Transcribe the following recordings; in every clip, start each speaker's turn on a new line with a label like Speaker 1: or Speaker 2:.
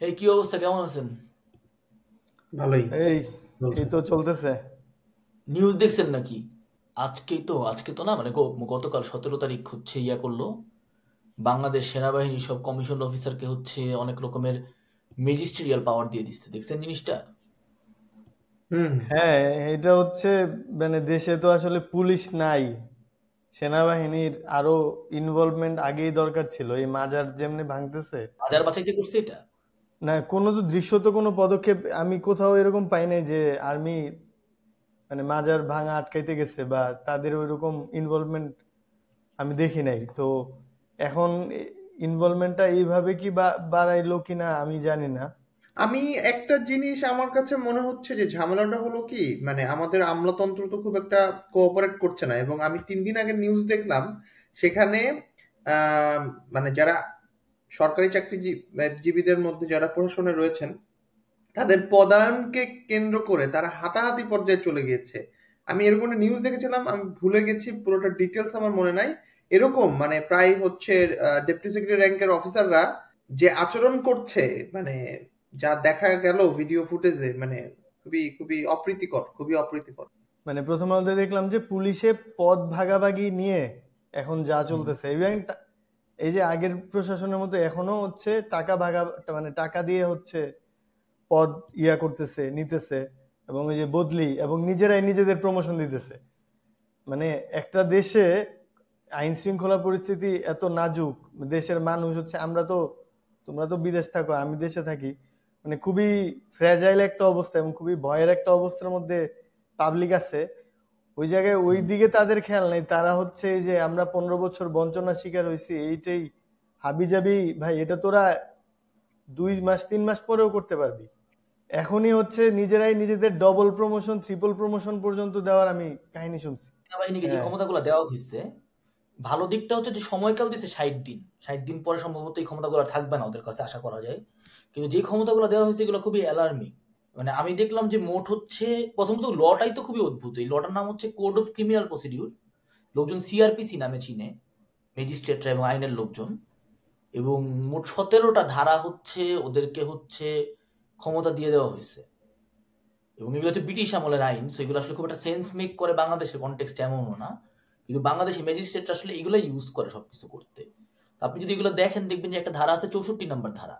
Speaker 1: এই কি অবস্থা, কেমন আছেন?
Speaker 2: ভালোই
Speaker 3: এই
Speaker 2: চলছে।
Speaker 3: এই তো চলতেছে।
Speaker 1: নিউজ দেখছেন নাকি? আজকে তো না, মানে গতকাল 17 তারিখ হচ্ছে করলো বাংলাদেশ সেনাবাহিনী সব কমিশন অফিসারকে হচ্ছে অনেক রকমের ম্যাজিস্ট্রিয়াল পাওয়ার দিয়ে দিচ্ছে, দেখছেন জিনিসটা?
Speaker 2: হুম।
Speaker 3: হ্যাঁ, এটা হচ্ছে মানে দেশে তো আসলে পুলিশ নাই। সেনাবাহিনীর আরো ইনভলভমেন্ট আগেই দরকার ছিল। এই মাজার যেমনি ভাঙতেছে,
Speaker 1: হাজার বাঁচাইতে করছে এটা।
Speaker 3: না কোনো তো দৃশ্যত কোনো পদক্ষেপ আমি কোথাও এরকম পাই নাই যে আর্মি মানে মাজার ভাঙা আটকাইতে গেছে বা তাদের ওইরকম ইনভলভমেন্ট আমি দেখি নাই। তো এখন ইনভলভমেন্টটা এইভাবে কি বাড়াইলো কিনা আমি জানি না।
Speaker 2: আমি একটা জিনিস আমার কাছে মনে হচ্ছে যে ঝামেলাটা হলো কি, মানে আমাদের আমলাতন্ত্র তো খুব একটা কোঅপারেট করছে না। এবং আমি 3 দিন আগে নিউজ দেখলাম, সেখানে আহ, মানে যারা সরকারি চাকরিজীবীদের মধ্যে যারা প্রশাসনে রয়েছেন, তাদের পদায়নকে কেন্দ্র করে তারা হাতাহাতি পর্যায়ে চলে গিয়েছে। আমি এরকম নিউজ দেখেছিলাম, আমি ভুলে গেছি পুরোটা ডিটেলস, আমার মনে নাই। এরকম মানে প্রায় হচ্ছে ডেপুটি সেক্রেটারি র্যাঙ্কের অফিসাররা যে আচরণ করছে, মানে যা দেখা গেল ভিডিও ফুটেজে, মানে খুবই খুবই অপ্রীতিকর, খুবই অপ্রীতিকর।
Speaker 3: মানে প্রথম আলোতে দেখলাম যে পুলিশে পদ ভাগাভাগি নিয়ে এখন যা
Speaker 1: হুম।
Speaker 3: চলতেছে, ইভেন এই যে আগের প্রশাসনের মতো এখনো হচ্ছে টাকা ভাগা, মানে টাকা দিয়ে হচ্ছে পদ করতেছে, নিতেছে, এবং ওই যে বদলি এবং নিজেরাই নিজেদের প্রমোশন দিতেছে। মানে একটা দেশে আইন শৃঙ্খলা পরিস্থিতি এত নাজুক, দেশের মানুষ হচ্ছে, আমরা তো, তোমরা তো বিদেশ থাকো, আমি দেশে থাকি, মানে খুবই ফ্র্যাজাইল একটা অবস্থা এবং খুবই ভয়ের একটা অবস্থার মধ্যে পাবলিক আছে। ওই জায়গায় ওই
Speaker 1: হুম।
Speaker 3: দিকে তাদের খেয়াল নেই, তারা হচ্ছে এই যে আমরা 15 বছর বঞ্চনার শিকার হয়েছি এইটাই হাবি জাবি। ভাই এটা তোরা 2 মাস 3 মাস পরেও করতে পারবি, এখনই হচ্ছে নিজেরাই নিজেদের ডবল প্রমোশন ট্রিপল প্রমোশন পর্যন্ত দেওয়ার আমি কাহিনী শুনছি।
Speaker 1: সেনাবাহিনীকে যে
Speaker 3: হ্যাঁ,
Speaker 1: ক্ষমতাগুলো দেওয়া হয়েছে, ভালো দিকটা হচ্ছে যে সময়কাল দিছে 60 দিন। 60 দিন পরে সম্ভবত এই ক্ষমতাগুলো থাকবে না ওদের কাছে, আশা করা যায়। কিন্তু যে ক্ষমতাগুলো দেওয়া হয়েছে এগুলো খুবই অ্যালার্মিং। মানে আমি দেখলাম যে মোট হচ্ছে, প্রথমত লটাই তো খুবই অদ্ভুত। এই লটার নাম হচ্ছে কোড অফ ক্রিমিনাল প্রসিডিউর। লোকজন সিআরপিসি নামে চিনে, ম্যাজিস্ট্রেটরা এবং আইনের লোকজন। এবং মোট 17টা ধারা হচ্ছে ওদেরকে হচ্ছে ক্ষমতা দিয়ে দেওয়া হয়েছে। এবং এগুলো হচ্ছে ব্রিটিশ আমলের আইন, সো এগুলো আসলে খুব একটা সেন্স মেক করে বাংলাদেশের কনটেক্সট এমনও না। কিন্তু বাংলাদেশি ম্যাজিস্ট্রেটরা আসলে এগুলো ইউজ করে সবকিছু করতে। তো আপনি যদি এগুলো দেখেন, দেখবেন যে একটা ধারা আছে 64 নম্বর ধারা।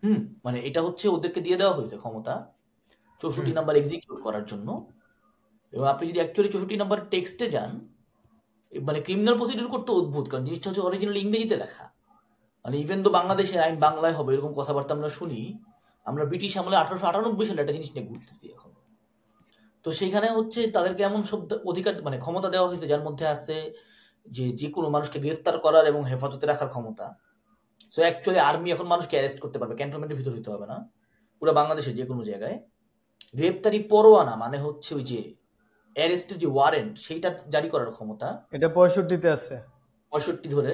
Speaker 1: হুম। মানে এটা হচ্ছে ওদেরকে দিয়ে দেওয়া হয়েছে ক্ষমতা
Speaker 2: হুম।
Speaker 1: 64 নাম্বার এক্সিকিউট করার জন্য। এবং আপনি যদি অ্যাকচুয়ালি 64 নাম্বার টেক্সটে যান, মানে ক্রিমিনাল প্রসিডিউর করতে অদ্ভুত, কারণ জিনিসটা হচ্ছে অরিজিনাল ইংরেজিতে লেখা। মানে ইভেন তো বাংলাদেশের আইন বাংলায় হবে এরকম কথাবার্তা আমরা শুনি, আমরা ব্রিটিশ আমলে 1898 সালে একটা জিনিস নিয়ে ঘুরতেছি এখন। তো সেখানে হচ্ছে তাদেরকে এমন সব অধিকার, মানে ক্ষমতা দেওয়া হয়েছে যার মধ্যে আছে যে যে কোনো মানুষকে গ্রেফতার করার এবং হেফাজতে রাখার ক্ষমতা। সো অ্যাকচুয়ালি আর্মি এখন মানুষকে অ্যারেস্ট করতে পারবে, ক্যান্টনমেন্টের ভিতর হইতে হবে না, পুরো বাংলাদেশের যে কোনো জায়গায়। গ্রেপ্তারি পরোয়ানা মানে হচ্ছে ওই যে অ্যারেস্টের যে ওয়ারেন্ট, সেইটা জারি করার ক্ষমতা।
Speaker 3: এটা 65-তে আছে।
Speaker 1: 65 ধরে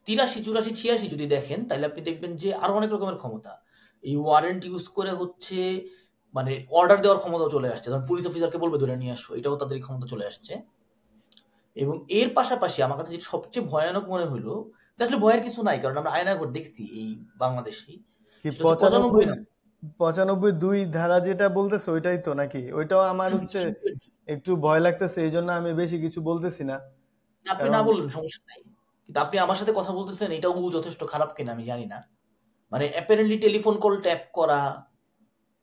Speaker 1: 83, 84, 86 যদি দেখেন, তাহলে আপনি দেখবেন যে আরো অনেক রকমের ক্ষমতা এই ওয়ারেন্ট ইউজ করে হচ্ছে, মানে অর্ডার দেওয়ার ক্ষমতা চলে আসছে। যেমন পুলিশ অফিসারকে বলবে ধরে নিয়ে আসো, এটাও তাদের ক্ষমতা চলে আসছে। এবং এর পাশাপাশি আমার কাছে যেটা সবচেয়ে ভয়ানক মনে হলো, এটা আসলে ভয়ের কিছু নাই, কারণ আমরা আয়নাঘর দেখছি এই বাংলাদেশে।
Speaker 3: কি
Speaker 1: সেটা হচ্ছে
Speaker 3: 95,
Speaker 1: 95 না।
Speaker 3: 95 2 ধারা যেটা বলতেছে ওইটাই তো নাকি? ওইটাও আমার হচ্ছে একটু ভয় লাগতেছে, এই জন্য আমি বেশি কিছু বলতেছি না।
Speaker 1: আপনি না
Speaker 3: কারণ
Speaker 1: বললেন সমস্যা নাই, কিন্তু আপনি আমার সাথে কথা বলতেছেন, এটাও যথেষ্ট খারাপ কিনা আমি জানি না। মানে অ্যাপারেন্টলি টেলিফোন কল ট্যাপ করা,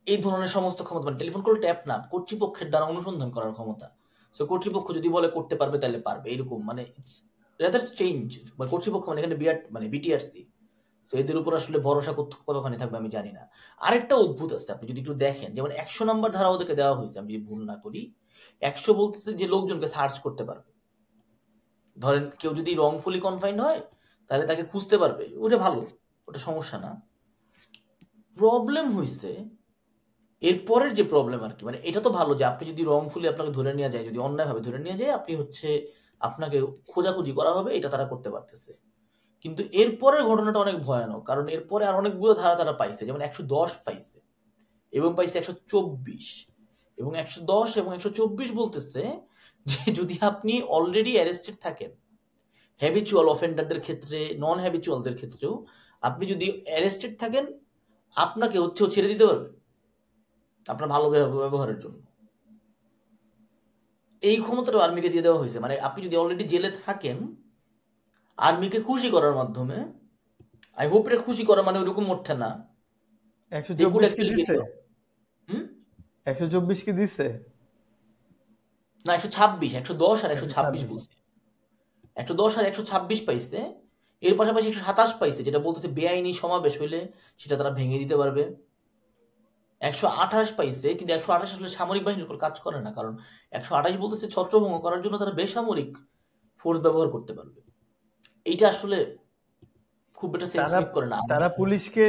Speaker 1: এই ধরনের সমস্ত ক্ষমতা, মানে টেলিফোন কল ট্যাপ না, কর্তৃপক্ষের দ্বারা অনুসন্ধান করার ক্ষমতা। সো কর্তৃপক্ষ যদি বলে করতে পারবে তাহলে পারবে, এরকম মানে রাদার স্ট্রেঞ্জ। মানে কর্তৃপক্ষ মানে এখানে বিরাট, মানে বিটিআরসি। সো এদের উপর আসলে ভরসা কতখানি থাকবে আমি জানি না। আরেকটা অদ্ভুত আছে, আপনি যদি একটু দেখেন, যেমন 100 নম্বর ধারা ওদেরকে দেওয়া হয়েছে, আমি যদি ভুল না করি। 100 বলতেছে যে লোকজনকে সার্চ করতে পারবে। ধরেন কেউ যদি রংফুলি কনফাইন্ড হয়, তাহলে তাকে খুঁজতে পারবে, ওটা ভালো, ওটা সমস্যা না। প্রবলেম হয়েছে এরপরের যে প্রবলেম আর কি, মানে এটা তো ভালো যে আপনি যদি রংফুলি আপনাকে ধরে নেওয়া যায়, যদি অন্যায়ভাবে ধরে নেওয়া যায়, আপনি হচ্ছে আপনাকে খোঁজাখুঁজি করা হবে, এটা তারা করতে পারতেছে। কিন্তু এরপরের ঘটনাটা অনেক ভয়ানক, কারণ এরপরে আর অনেকগুলো ধারা তারা পাইছে, যেমন 110 পাইছে এবং পাইছে 124। এবং 110 এবং 124 বলতেছে যে যদি আপনি অলরেডি অ্যারেস্টেড থাকেন, হ্যাবিচুয়াল অফেন্ডারদের ক্ষেত্রে, নন হ্যাবিচুয়ালদের ক্ষেত্রেও, আপনি যদি অ্যারেস্টেড থাকেন আপনাকে হচ্ছে ও ছেড়ে দিতে পারবে আপনার ভালো ব্যবহারের জন্য। এই ক্ষমতাটা আর্মিকে দিয়ে দেওয়া হয়েছে। মানে আপনি যদি অলরেডি জেলে থাকেন, আর্মিকে খুশি করার মাধ্যমে, আই হোপ এটা খুশি করা মানে ওইরকম ওঠে না, they could
Speaker 3: 124 কি
Speaker 1: actually get
Speaker 3: দিছে?
Speaker 1: you. হুম?
Speaker 3: 124 কি দিছে?
Speaker 1: না 126, 110 আর 126
Speaker 3: 126।
Speaker 1: বলছে। 110 আর 126 পাইছে। এর পাশাপাশি 127 পাইছে, যেটা বলতেছে বেআইনি সমাবেশ হইলে সেটা তারা ভেঙে দিতে পারবে। 128 পাইছে, কিন্তু 128 আসলে সামরিক বাহিনীর উপর কাজ করে না, কারণ 128 বলতেছে ছত্রভঙ্গ করার জন্য তারা বেসামরিক ফোর্স ব্যবহার করতে পারবে। এইটা আসলে খুব একটা সেন্স
Speaker 3: তারা
Speaker 1: মেক করে না।
Speaker 3: তারা পুলিশকে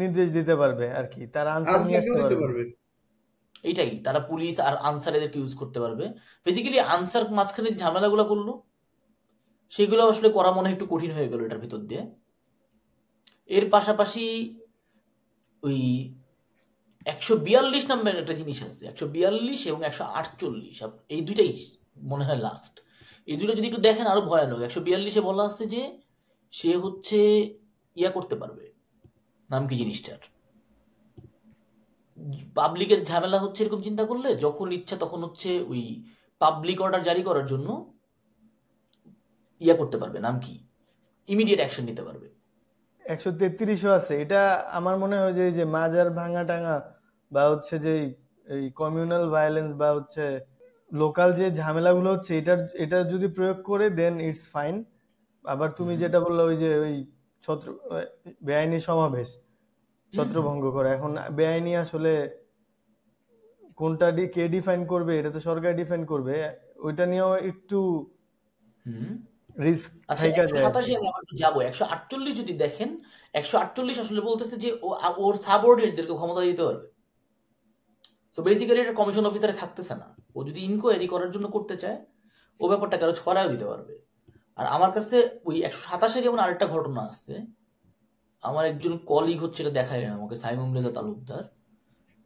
Speaker 3: নির্দেশ দিতে পারবে আর কি, তারা আনসার নিয়ে আসতে
Speaker 2: আনসারকেও দিতে
Speaker 3: পারবে।
Speaker 2: পারবে।
Speaker 1: এইটাই, তারা পুলিশ আর আনসার এদেরকে ইউজ করতে পারবে। বেসিক্যালি আনসার মাঝখানে যে ঝামেলাগুলো করলো সেগুলো আসলে করা মনে হয় একটু কঠিন হয়ে গেল এটার ভিতর দিয়ে। এর পাশাপাশি ওই 142 নাম্বারের একটা জিনিস আছে, 142 এবং 148, এই দুইটাই মনে হয় লাস্ট। এই দুটো যদি একটু দেখেন আরো ভয়ানক। 142-এ বলা আছে যে সে হচ্ছে ইয়া করতে পারবে, নাম কি জিনিসটার, পাবলিকের ঝামেলা হচ্ছে এরকম চিন্তা করলে যখন ইচ্ছা তখন হচ্ছে ওই পাবলিক অর্ডার জারি করার জন্য ইয়া করতে পারবে, নাম কি, ইমিডিয়েট অ্যাকশন নিতে পারবে।
Speaker 3: 133ও আছে। এটা আমার মনে হয় যে এই যে মাজার ভাঙা টাঙা বা হচ্ছে যে এই কমিউনাল ভায়োলেন্স বা হচ্ছে লোকাল যে ঝামেলাগুলো হচ্ছে এটা যদি প্রয়োগ করে দেন ইটস ফাইন। আবার তুমি যেটা বললো ওই যে ওই ছত্র বেআইনি সমাবেশ ছত্রভঙ্গ করে, এখন বেআইনি আসলে কোনটা কে ডিফাইন করবে, এটা তো সরকার ডিফাইন করবে, ওইটা নিয়েও একটু
Speaker 1: হুম।
Speaker 3: রিস্ক
Speaker 1: আচ্ছা
Speaker 3: থাইকা যায় আর
Speaker 1: 187
Speaker 3: কি।
Speaker 1: আমি আবার একটু যাবো। 148 যদি দেখেন, 148 আসলে বলতেছে যে ওর সাবঅর্ডিনেটদেরকে ক্ষমতা দিতে পারবে। সো বেসিক্যালি এটা কমিশন অফিসারে থাকতেছে না, ও যদি ইনকোয়ারি করার জন্য করতে চায় ও ব্যাপারটাকে আরো ছড়ায় দিতে পারবে। আর আমার কাছে ওই 127-এ যেমন আরেকটা ঘটনা আছে, আমার একজন কলিগ হচ্ছে, এটা দেখাইলেন আমাকে, সাইমুম রেজা তালুকদার,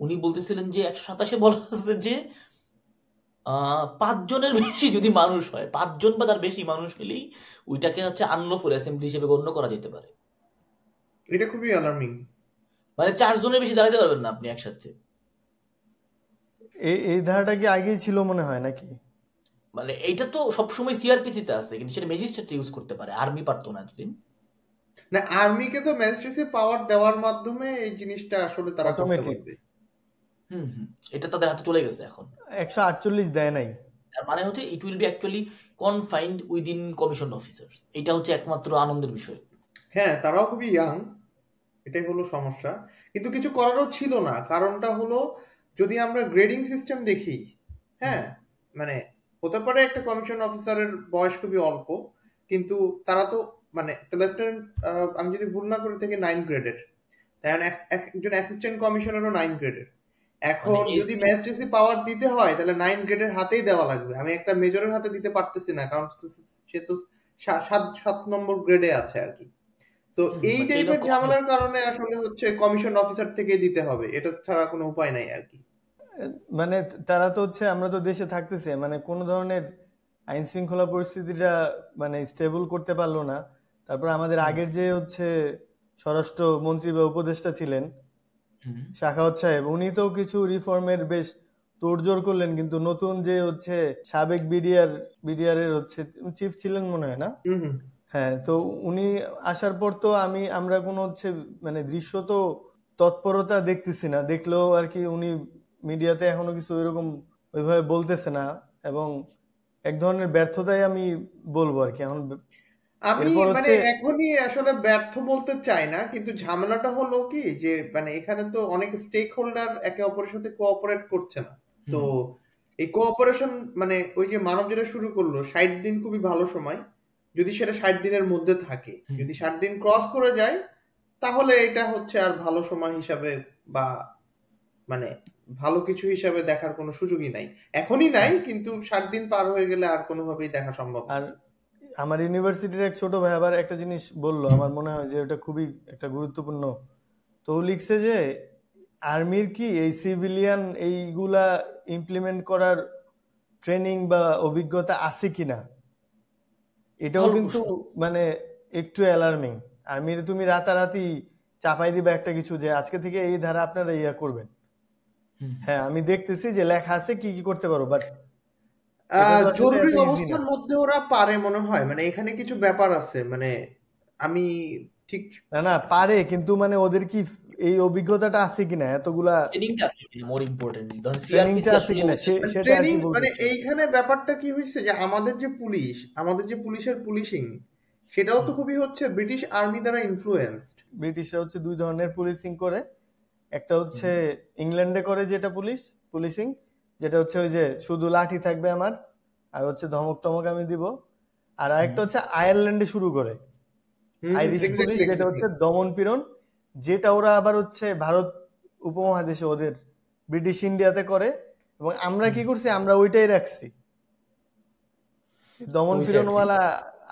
Speaker 1: উনি বলতেছিলেন যে 127-এ বলা আছে যে 5 জনের বেশি যদি মানুষ হয়, 5 জন বা তার বেশি মানুষ হলেই ওইটাকে হচ্ছে আনলফুল অ্যাসেম্বলি হিসেবে গণ্য করা যেতে পারে।
Speaker 2: এটা খুবই অ্যালার্মিং।
Speaker 1: মানে 4 জনের বেশি দাঁড়াতে পারবেন না আপনি একসাথে।
Speaker 3: এই ধারাটা কি আগেই ছিল মনে হয় নাকি?
Speaker 1: মানে এইটা তো সবসময় সিআরপিসি তে আছে, কিন্তু সেটা ম্যাজিস্ট্রেট ইউজ করতে পারে, আর্মি পারতো না এতদিন।
Speaker 2: না, আর্মিকে তো ম্যাজিস্ট্রেসি পাওয়ার দেওয়ার মাধ্যমে এই জিনিসটা আসলে তারা করতে
Speaker 3: অটোমেটিক
Speaker 2: পারবে।
Speaker 1: হুম, এটা তাদের হাতে চলে গেছে এখন।
Speaker 3: 148 দেয় নাই।
Speaker 1: তার মানে হচ্ছে it will be actually confined within commission officers. এটা হচ্ছে একমাত্র আনন্দের বিষয়।
Speaker 2: হ্যাঁ, তারাও খুবই ইয়াং, এটাই হলো সমস্যা। কিন্তু কিছু করারও ছিল না, কারণটা হলো যদি আমরা গ্রেডিং সিস্টেম দেখি, হ্যাঁ, মানে হতে পারে একটা কমিশন অফিসারের বয়স খুবই অল্প, কিন্তু তারা তো মানে লেফটেন্যান্ট, আমি যদি ভুল না করে থেকে 9 গ্রেডের, একজন অ্যাসিস্ট্যান্ট কমিশনারও 9 গ্রেডের।
Speaker 1: মানে
Speaker 2: এখন যদি
Speaker 1: এসপি।
Speaker 2: ম্যাজিস্ট্রেসি পাওয়ার দিতে হয় তাহলে 9 গ্রেডের হাতেই দেওয়া লাগবে। আমি একটা মেজরের হাতে দিতে পারতেছি না, কারণ সে তো 7 নম্বর গ্রেডে আছে আর কি। তো এই
Speaker 1: বা চেইন অফ
Speaker 2: টাইপের
Speaker 1: কমান্ড।
Speaker 2: ঝামেলার কারণে আসলে হচ্ছে কমিশন অফিসার থেকে দিতে হবে, এটা ছাড়া কোনো উপায় নাই আর কি।
Speaker 3: মানে তারা তো হচ্ছে, আমরা তো দেশে থাকতেছি, মানে কোনো ধরনের আইন শৃঙ্খলা পরিস্থিতিটা মানে স্টেবল করতে পারলো না। তারপর আমাদের আগের যে হচ্ছে স্বরাষ্ট্র মন্ত্রী বা উপদেষ্টা ছিলেন শাখাওয়াত সাহেব, উনি তো কিছু রিফর্মের বেশ তোড়জোড় করলেন, কিন্তু নতুন যে হচ্ছে সাবেক বিডিআর এর হচ্ছে চিফ ছিলেন মনে হয় না?
Speaker 2: হুম হুম।
Speaker 3: হ্যাঁ, তো উনি আসার পর তো আমরা কোনো হচ্ছে মানে দৃশ্য তো তৎপরতা দেখতেছি না, দেখলেও আর কি উনি মিডিয়াতে এখনো কিছু এরকম ওইভাবে বলতেছে না, এবং এক ধরনের ব্যর্থতাই আমি বলবো আর কি এখন।
Speaker 2: আমি
Speaker 3: এরপর
Speaker 2: মানে
Speaker 3: হচ্ছে
Speaker 2: এখনই আসলে ব্যর্থ বলতে চাই না, কিন্তু ঝামেলাটা হলো কি যে মানে এখানে তো অনেক স্টেক হোল্ডার একে অপরের সাথে কোঅপারেট করছে না। তো এই কোঅপারেশন মানে ওই যে মানব যেটা শুরু করলো 60 দিন খুবই ভালো সময়, যদি সেটা 60 দিনের মধ্যে থাকে, যদি 60 দিন ক্রস করে যায় তাহলে এটা হচ্ছে আর ভালো সময় হিসাবে বা মানে ভালো কিছু হিসাবে দেখার কোনো সুযোগই নাই। এখনই নাই, কিন্তু 60 দিন পার হয়ে গেলে আর কোনোভাবেই দেখা সম্ভব না।
Speaker 3: আর আমার ইউনিভার্সিটির এক ছোট ভাই আবার একটা জিনিস বললো, আমার মনে হয় যে এটা খুবই একটা গুরুত্বপূর্ণ। তো ও লিখছে যে আর্মির কি এই সিভিলিয়ান এইগুলা ইমপ্লিমেন্ট করার ট্রেনিং বা অভিজ্ঞতা আছে কিনা, এটাও
Speaker 1: ভালো
Speaker 3: কিন্তু
Speaker 1: প্রশ্ন।
Speaker 3: মানে একটু অ্যালার্মিং। আর্মির তুমি রাতারাতি চাপাই দিবে একটা কিছু যে আজকে থেকে এই ধারা আপনারা ইয়া করবেন। হ্যাঁ, আমি দেখতেছি যে লেখা আছে কি কি করতে পারো, বাট এটা তো আসলে
Speaker 2: জরুরি
Speaker 3: এত ইজি না।
Speaker 2: অবস্থার মধ্যে ওরা পারে মনে হয়, মানে এখানে কিছু ব্যাপার আছে, মানে আমি ঠিক
Speaker 3: না না পারে, কিন্তু মানে ওদের কি এই অভিজ্ঞতাটা আছে কিনা, এতগুলা
Speaker 1: ট্রেনিংটা আছে কিনা, মোর ইম্পর্টেন্টলি ধরেন
Speaker 3: ট্রেনিংটা
Speaker 1: সিআরপিসি
Speaker 3: আছে
Speaker 1: আসলে
Speaker 3: কিনা সেটা আর
Speaker 2: ট্রেনিং,
Speaker 3: কি
Speaker 2: মানে
Speaker 3: বলতেছে।
Speaker 2: এইখানে ব্যাপারটা কি হয়েছে যে আমাদের যে পুলিশ, আমাদের যে পুলিশের পুলিশিং, সেটাও তো খুবই হচ্ছে ব্রিটিশ আর্মি দ্বারা ইনফ্লুয়েন্সড।
Speaker 3: ব্রিটিশরা হচ্ছে দুই ধরনের পুলিশিং করে, একটা হচ্ছে ইংল্যান্ডে করে যেটা পুলিশিং, যেটা হচ্ছে ওই যে শুধু লাঠি থাকবে আমার, আর হচ্ছে ধমক টমক আমি দিব। আর আরেকটা হচ্ছে আয়ারল্যান্ডে শুরু করে আইরিশ পুলিশ,
Speaker 2: এক্স্যাক্টলি
Speaker 3: যেটা হচ্ছে দমন পীড়ন, যেটা ওরা আবার হচ্ছে ভারত উপমহাদেশে ওদের ব্রিটিশ ইন্ডিয়াতে করে। এবং আমরা কি করছি, আমরা ওইটাই রাখছি, দমন পীড়নওয়ালা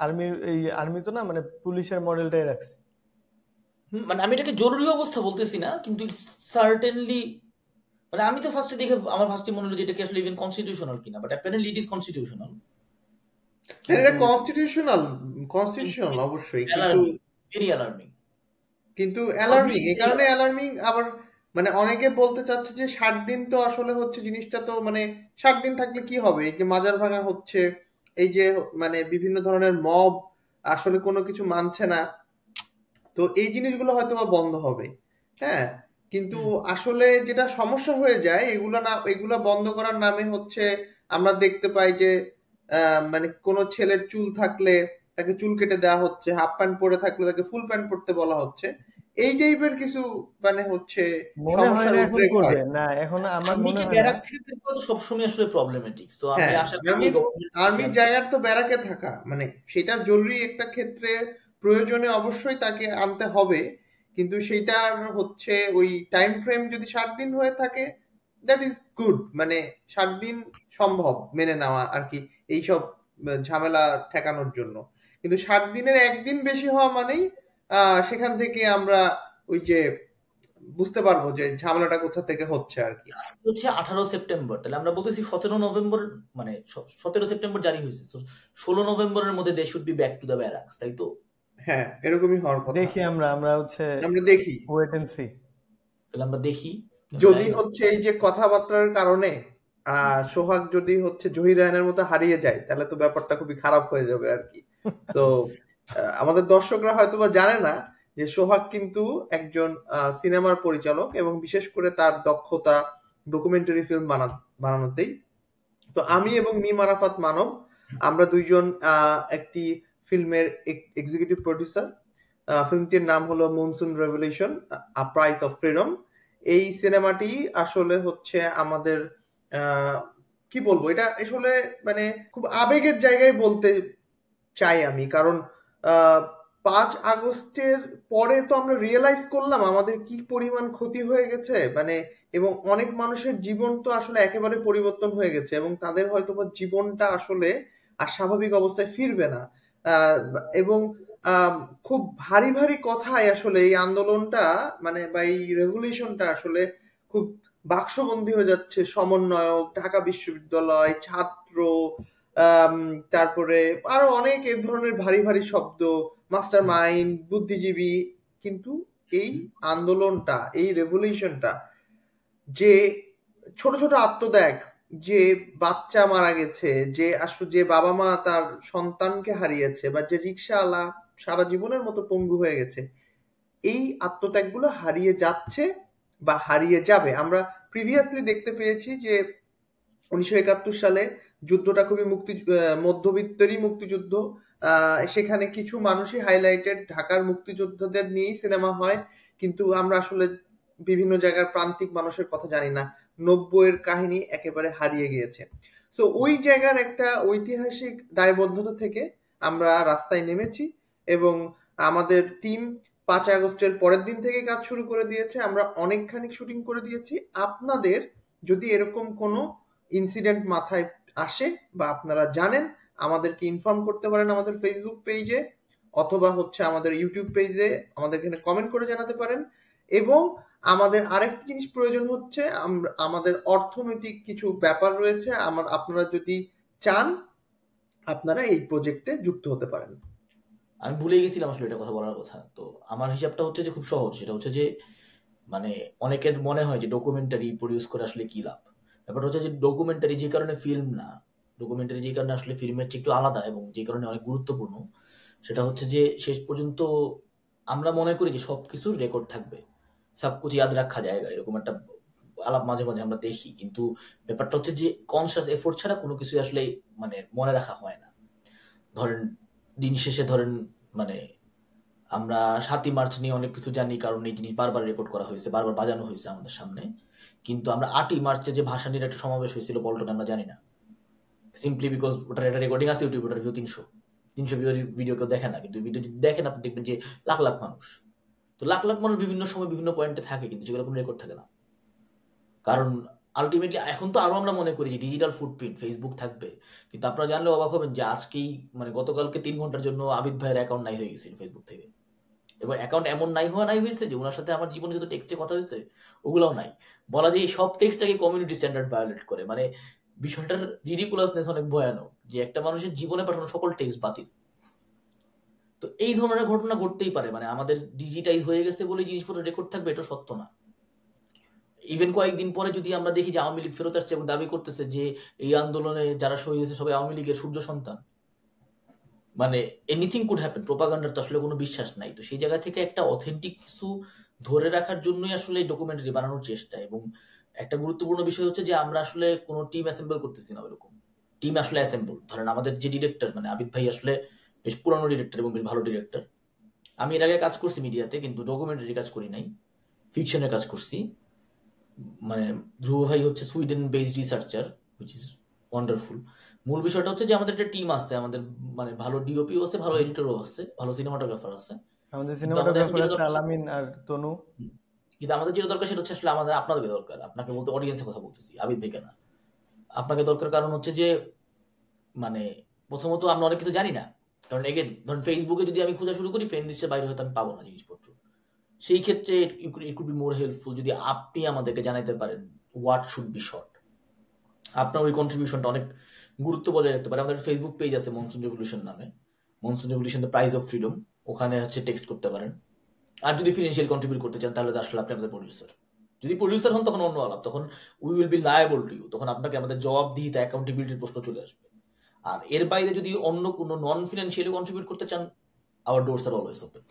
Speaker 3: আর্মির, এই আর্মি তো না, মানে পুলিশের মডেলটাই রাখছি।
Speaker 1: মানে আমি এটাকে জরুরি অবস্থা বলতেছি না, কিন্তু সার্টেনলি মানে আমি তো ফার্স্টে দেখে আমার ফার্স্টে মনে হলো যে এটা কি আসলে ইভেন কনস্টিটিউশনাল কিনা, but apparently it is constitutional.
Speaker 2: এটা কনস্টিটিউশনাল অবশ্যই, কিন্তু
Speaker 1: অ্যালার্মিং, ভেরি অ্যালার্মিং।
Speaker 2: কিন্তু অ্যালার্মিং এই কারণে অ্যালার্মিং, আবার মানে অনেকে বলতে চাচ্ছে যে 60 দিন তো আসলে হচ্ছে জিনিসটা, তো মানে 60 দিন থাকলে কি হবে, এই যে মাজার ভাঙা হচ্ছে, এই যে মানে বিভিন্ন ধরনের মব আসলে কোনো কিছু মানছে না, তো এই জিনিসগুলো হয়তো বা বন্ধ হবে। হ্যাঁ, কিন্তু আসলে যেটা সমস্যা হয়ে যায়, এগুলা বন্ধ করার নামে হচ্ছে আমরা দেখতে পাই যে মানে কোনো ছেলের চুল থাকলে তাকে চুল কেটে দেওয়া হচ্ছে, হাফ প্যান্ট পরে থাকলে তাকে ফুল প্যান্ট পরতে বলা হচ্ছে। এই টাইপের কিছু মানে হচ্ছে
Speaker 3: মনে হয়
Speaker 2: সমস্যার
Speaker 3: না এখন
Speaker 2: উদ্রেক হয়।
Speaker 3: করবে না, এখন আমার মনে
Speaker 1: আর্মিকে
Speaker 3: হয় না।
Speaker 1: ব্যারাক থেকে বের করা তো সবসময় আসলে প্রবলেমেটিক, তো আমি
Speaker 2: হ্যাঁ,
Speaker 1: আশা করি
Speaker 2: আর্মির জায়গার তো ব্যারাকে থাকা, মানে সেটা জরুরি একটা ক্ষেত্রে প্রয়োজনে অবশ্যই তাকে আনতে হবে, কিন্তু সেটার হচ্ছে ওই টাইম ফ্রেম যদি 60 দিন হয়ে থাকে, দ্যাট ইজ গুড, মানে 60 দিন সম্ভব মেনে নেওয়া আর কি, এইসব ঝামেলা ঠেকানোর জন্য। কিন্তু 60 দিনের একদিন বেশি হওয়া মানেই সেখান থেকে আমরা ওই যে বুঝতে পারবো যে ঝামেলাটা কোথা থেকে হচ্ছে আর কি।
Speaker 1: আজকে হচ্ছে 18 সেপ্টেম্বর, তাহলে আমরা বলতেছি 17 নভেম্বর, মানে 17 সেপ্টেম্বর জারি হয়েছে, 16 নভেম্বরের মধ্যে they should be back to the barracks, তাই তো?
Speaker 2: হ্যাঁ, এরকমই হওয়ার কথা।
Speaker 3: দেখি আমরা হচ্ছে
Speaker 2: আমরা দেখি
Speaker 3: ওয়েট এন্ড সি।
Speaker 1: তাহলে আমরা দেখি,
Speaker 2: যদি হচ্ছে এই যে কথাবার্তার কারণে সোহাগ যদি হচ্ছে জহির রায়হানের মতো হারিয়ে যায়, তাহলে তো ব্যাপারটা খুবই খারাপ হয়ে যাবে আর কি। তো আমাদের দর্শকরা হয়তো বা জানে না যে সোহাগ কিন্তু একজন সিনেমার পরিচালক, এবং বিশেষ করে তার দক্ষতা ডকুমেন্টারি ফিল্ম বানানোতেই। তো আমি এবং মিম আরাফাত মানব, আমরা দুইজন একটি ফিল্মের এক্সিকিউটিভ প্রডিউসার। ফিল্মটির নাম হলো monsoon revolution, a price of freedom. এই সিনেমাটি আসলে হচ্ছে আমাদের কি বলবো, এটা আসলে মানে খুব আবেগের জায়গায় বলতে চাই আমি, কারণ 5 আগস্টের পরে তো আমরা রিয়েলাইজ করলাম আমাদের কি পরিমাণ ক্ষতি হয়ে গেছে, মানে এবং অনেক মানুষের জীবন তো আসলে একেবারে পরিবর্তন হয়ে গেছে, এবং তাদের হয়তো বা জীবনটা আসলে আর স্বাভাবিক অবস্থায় ফিরবে না। এবং আহ, খুব ভারী ভারী কথায় আসলে এই আন্দোলনটা, মানে বা এই রেভলিউশনটা আসলে খুব বাক্সবন্দী হয়ে যাচ্ছে। সমন্বয়ক, ঢাকা বিশ্ববিদ্যালয়, ছাত্র, আম, তারপরে আরো অনেক এই ধরনের ভারী ভারী শব্দ, মাস্টার মাইন্ড, বুদ্ধিজীবী। কিন্তু এই আন্দোলনটা, এই রেভলিউশনটা, যে ছোট ছোট আত্মত্যাগ, যে বাচ্চা মারা গেছে, যে আসলে যে বাবা মা তার সন্তানকে হারিয়েছে, বা যে রিক্সাওয়ালা সারা জীবনের মতো পঙ্গু হয়ে গেছে, এই আত্মত্যাগগুলো হারিয়ে যাচ্ছে বা হারিয়ে যাবে। আমরা প্রিভিয়াসলি দেখতে পেয়েছি যে 1971 সালে যুদ্ধটা খুবই মধ্যবিত্তেরই মুক্তিযুদ্ধ। সেখানে কিছু মানুষই হাইলাইটেড, ঢাকার মুক্তিযোদ্ধাদের নিয়েই সিনেমা হয়, কিন্তু আমরা আসলে বিভিন্ন জায়গার প্রান্তিক মানুষের কথা জানি না। 90-এর কাহিনী একেবারে হারিয়ে গিয়েছে। তো ওই জায়গার একটা ঐতিহাসিক দায়বদ্ধতা থেকে আমরা রাস্তায় নেমেছি, এবং আমাদের টিম 5 আগস্টের পরের দিন থেকে কাজ শুরু করে দিয়েছে। আমরা অনেকখানি শুটিং করে দিয়েছি। আপনাদের যদি এরকম কোনো ইনসিডেন্ট মাথায় আসে বা আপনারা জানেন, আমাদেরকে ইনফর্ম করতে পারেন আমাদের ফেসবুক পেজে, অথবা হচ্ছে আমাদের ইউটিউব পেজে আমাদের এখানে কমেন্ট করে জানাতে পারেন। এবং আমাদের আরেকটি জিনিস প্রয়োজন হচ্ছে, আমাদের অর্থনৈতিক কিছু ব্যাপার রয়েছে, আপনারা যদি চান, আপনারা এই প্রজেক্টে যুক্ত হতে পারেন।
Speaker 1: আমি ভুলে গেছিলাম আসলে এটা কথা বলার কথা। তো আমার হিসাবটা হচ্ছে যে খুব সহজ, সেটা হচ্ছে যে মানে অনেকের মনে হয় যে ডকুমেন্টারি প্রডিউস করে আসলে কি লাভ। ব্যাপারটা হচ্ছে যে ডকুমেন্টারি যে কারণে ফিল্ম না, ডকুমেন্টারি যে কারণে আসলে ফিল্মের চেয়ে একটু আলাদা এবং যে কারণে অনেক গুরুত্বপূর্ণ, সেটা হচ্ছে যে শেষ পর্যন্ত আমরা মনে করি যে সব কিছুর রেকর্ড থাকবে, সব কিছু ইয়াদ রাখা জায়গা, এরকম একটা আলাপ মাঝে মাঝে আমরা দেখি। কিন্তু ব্যাপারটা হচ্ছে যে কনসিয়াস এফোর্ট ছাড়া কোনো কিছুই আসলে মানে মনে রাখা হয় না। ধরেন দিন শেষে ধরেন মানে আমরা ৭ই মার্চ নিয়ে অনেক কিছু জানি, কারণ এই জিনিস বারবার রেকর্ড করা হয়েছে, বারবার বাজানো হয়েছে আমাদের সামনে। কিন্তু আমরা ৮ই মার্চে যে ভাসানির একটা সমাবেশ হয়েছিল পল্টনে আমরা জানি না, সিম্পলি বিকজ ওটার একটা রেকর্ডিং আছে ইউটিউবে, ওটার ভিউ ৩০০ ভিডিও কেউ দেখে না। কিন্তু ভিডিও যদি দেখেন আপনি দেখবেন যে লাখ লাখ মানুষ। তো লাখ লাখ মানুষ বিভিন্ন সময় বিভিন্ন পয়েন্টে থাকে, কিন্তু সেগুলো কোনো রেকর্ড থাকে না। কারণ আলটিমেটলি এখন তো আরো আমরা মনে করি যে ডিজিটাল ফুটপ্রিন্ট ফেসবুক থাকবে, কিন্তু আপনারা জানলে অবাক হবেন যে আজকেই মানে গতকালকে ৩ ঘন্টার জন্য আবিদ ভাইয়ের অ্যাকাউন্ট নাই হয়ে গেছিল ফেসবুক থেকে। এবং অ্যাকাউন্ট এমন নাই হয়েছে যে ওনার সাথে আমার জীবনে যত টেক্সটে কথা হয়েছে ওগুলোও নাই। বলা যায় এই সব টেক্সটটাকে কমিউনিটি স্ট্যান্ডার্ড ভায়োলেট করে। মানে বিষয়টার রিডিকুলাসনেস অনেক ভয়ানক যে একটা মানুষের জীবনে পাঠানো সকল টেক্সট বাতিল। তো এই ধরনের ঘটনা ঘটতেই পারে, মানে আমাদের ডিজিটাইজ হয়ে গেছে বলে জিনিসপত্র রেকর্ড থাকবে এটা সত্য না। ইভেন কয়েকদিন পরে যদি আমরা দেখি যে আওয়ামী লীগ ফেরত আসছে এবং দাবি করতেছে যে এই আন্দোলনে যারা শহীদ হয়েছে সবাই আওয়ামী লীগের সূর্য সন্তান, মানে এনিথিং কুড হ্যাপেন। প্রোপাগান্ডার তো আসলে কোনো বিশ্বাস নাই। তো সেই জায়গা থেকে একটা অথেন্টিক কিছু ধরে রাখার জন্যই আসলে ডকুমেন্টারি বানানোর চেষ্টা। এবং একটা গুরুত্বপূর্ণ বিষয় হচ্ছে যে আমরা আসলে কোনো টিম অ্যাসেম্বল করতেছি না। ওইরকম টিম আসলে অ্যাসেম্বল, ধরেন আমাদের যে ডিরেক্টর মানে আবিদ ভাই আসলে বেশ পুরানো ডিরেক্টর এবং বেশ ভালো ডিরেক্টর। আমি এর আগে কাজ করছি মিডিয়াতে, কিন্তু ডকুমেন্টারি কাজ করি নাই, ফিকশনের কাজ করছি। মানে ধ্রুব ভাই হচ্ছে Sweden based researcher, which is wonderful. মূল বিষয়টা হচ্ছে যে আমাদের একটা টিম আছে, আমাদের মানে ভালো ডিওপিও আছে, ভালো এডিটরও আছে, ভালো সিনেমাটোগ্রাফার আছে।
Speaker 3: আমাদের
Speaker 1: কিন্তু আমাদের এখন
Speaker 3: সিনেমাটোগ্রাফার
Speaker 1: যেটা
Speaker 3: আছে
Speaker 1: দরকার
Speaker 3: আলামিন আর তনু।
Speaker 1: কিন্তু আমাদের যেটা দরকার সেটা হচ্ছে আসলে আমাদের আপনাদেরকে দরকার। আপনাকে বলতে অডিয়েন্সের কথা বলতেছি, আবিদ ভাইকে না। আপনাকে দরকার, কারণ হচ্ছে যে মানে প্রথমত আমরা অনেক কিছু জানি না। কারণ এগেন ধরুন ফেসবুকে যদি আমি খোঁজা শুরু করি ফ্রেন্ড লিস্টের বাইরে হয়তো আমি পাবো না জিনিসপত্র। সেই ক্ষেত্রে it could be more helpful যদি আপনি আমাদেরকে জানাইতে পারেন হোয়াট শুড বি শর্ট। আপনার ওই কন্ট্রিবিউশনটা অনেক গুরুত্ব বজায় রাখতে পারে। আমাদের ফেসবুক পেজ আছে মনসুন রেভলিউশন নামে, monsoon revolution the prize of freedom, ওখানে হচ্ছে টেক্সট করতে পারেন। আর যদি ফিনান্সিয়াল কন্ট্রিবিউট করতে চান তাহলে তো আসলে আপনি আমাদের প্রডিউসার। যদি প্রডিউসার হন তখন অন্য আলাপ, তখন we will be liable to you, তখন আপনাকে আমাদের জবাবদিহিতা অ্যাকাউন্টেবিলিটির প্রশ্ন চলে আসবে। আর এর বাইরে যদি অন্য কোনো নন ফিনান্সিয়ালি কন্ট্রিবিউট করতে চান, hour doors are always open.